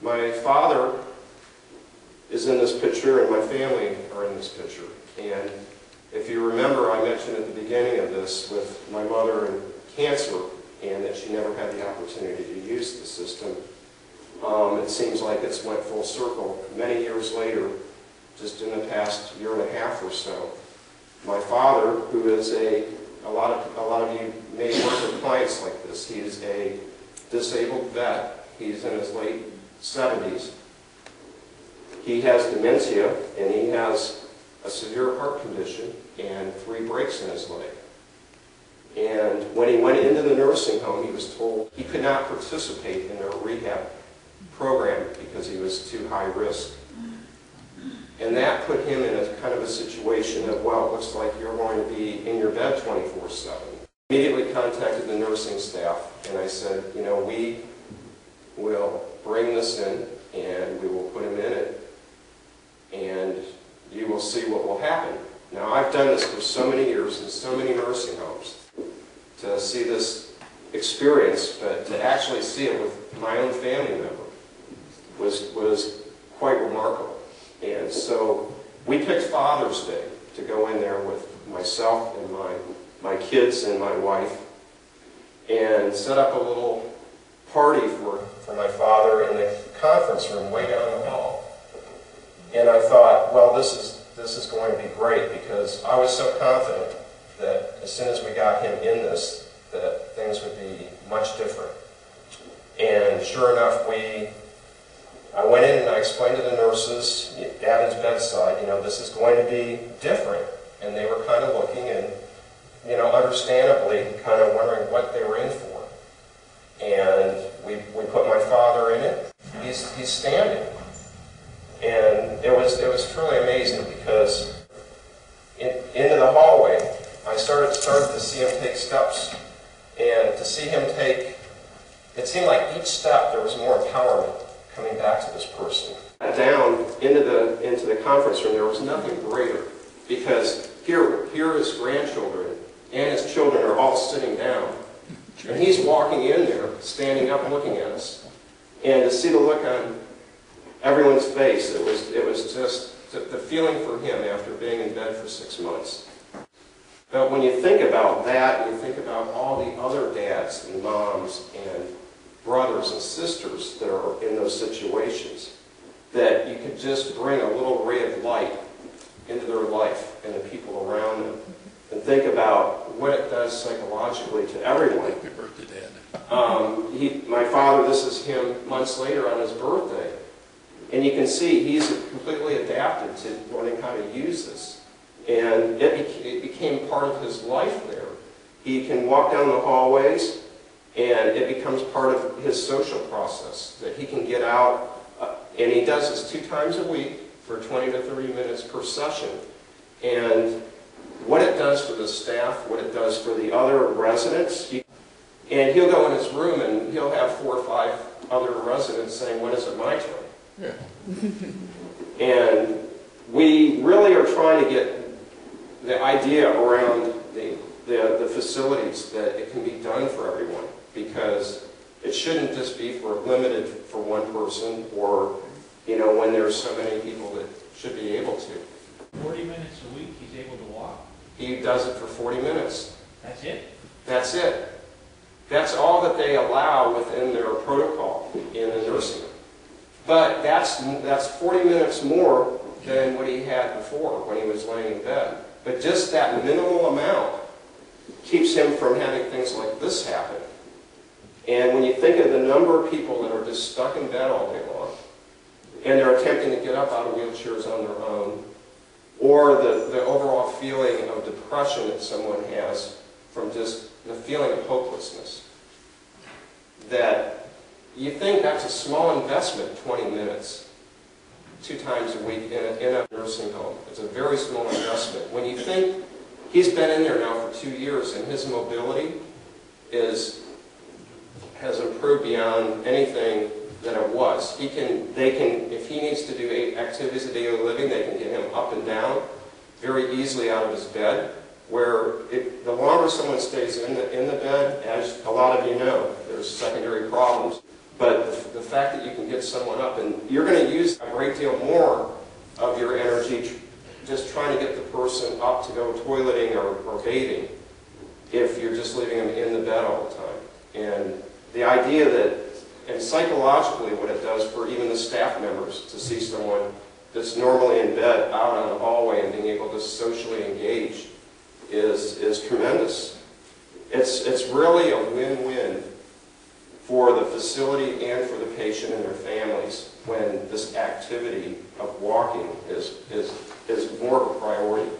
My father is in this picture, and my family are in this picture. And if you remember, I mentioned at the beginning of this with my mother and cancer, and that she never had the opportunity to use the system. It seems like it's went full circle. Many years later, just in the past year and a half or so, my father, who is a lot of you may work with clients like this. He is a disabled vet. He's in his late 70s. He has dementia, and he has a severe heart condition and 3 breaks in his leg. And when he went into the nursing home, he was told he could not participate in their rehab program because he was too high risk. And that put him in a kind of a situation of, well, it looks like you're going to be in your bed 24/7. Immediately contacted the nursing staff, and I said, you know, we will bring this in, and we will put him in it, and you will see what will happen. Now, I've done this for so many years in so many nursing homes to see this experience, but to actually see it with my own family member was quite remarkable. And so we picked Father's Day to go in there with myself and my kids and my wife and set up a little party for my father in the conference room way down the hall. And I thought, well, this is going to be great, because I was so confident that as soon as we got him in this, that things would be much different. And sure enough, I went in and I explained to the nurses at his bedside, you know, this is going to be different. And they were kind of looking and, you know, understandably kind of wondering what they were in for. And we put my father in it. He's standing. And it was truly amazing, because into the hallway, I started to see him take steps, and to see him take, it seemed like each step there was more empowerment coming back to this person. Down into the conference room, there was nothing greater, because here his grandchildren and his children are all sitting down, and he's walking in there, standing up, looking at us, and to see the look on everyone's face, it was just the feeling for him after being in bed for 6 months. But when you think about that, and you think about all the other dads and moms and brothers and sisters that are in those situations, that you could just bring a little ray of light into their life and the people around them, and think about what it does psychologically to everyone. Happy birthday, Dad. My father, this is him months later on his birthday. And you can see he's completely adapted to learning how to use this. And it became part of his life there. He can walk down the hallways, and it becomes part of his social process, that he can get out, and he does this 2 times a week for 20 to 30 minutes per session. And what it does for the staff, what it does for the other residents, and he'll go in his room and he'll have 4 or 5 other residents saying, when is it my turn? Yeah. And we really are trying to get the idea around the facilities that it can be done for everyone, because it shouldn't just be limited for one person, or, you know, when there's so many people that should be able to. 40 minutes a week he's able to walk? He does it for 40 minutes. That's it? That's it. That's all that they allow within their protocol in the nursing home. But that's 40 minutes more than what he had before when he was laying in bed. But just that minimal amount keeps him from having things like this happen. And when you think of the number of people that are just stuck in bed all day long, and they're attempting to get up out of wheelchairs on their own, or the overall feeling of depression that someone has from just the feeling of hopelessness, that you think that's a small investment, 20 minutes, 2 times a week in a nursing home. It's a very small investment. When you think he's been in there now for 2 years, and his mobility has improved beyond anything that it was. If he needs to do activities of daily living, they can get him up and down very easily out of his bed. Where the longer someone stays in the bed, as a lot of you know, there's secondary problems. But the fact that you can get someone up, and you're going to use a great deal more of your energy just trying to get the person up to go toileting or bathing if you're just leaving them in the bed all the time. And the idea that, and psychologically what it does for even the staff members to see someone that's normally in bed out on the hallway and being able to socially engage is tremendous. It's really a win-win for the facility and for the patient and their families when this activity of walking is more of a priority.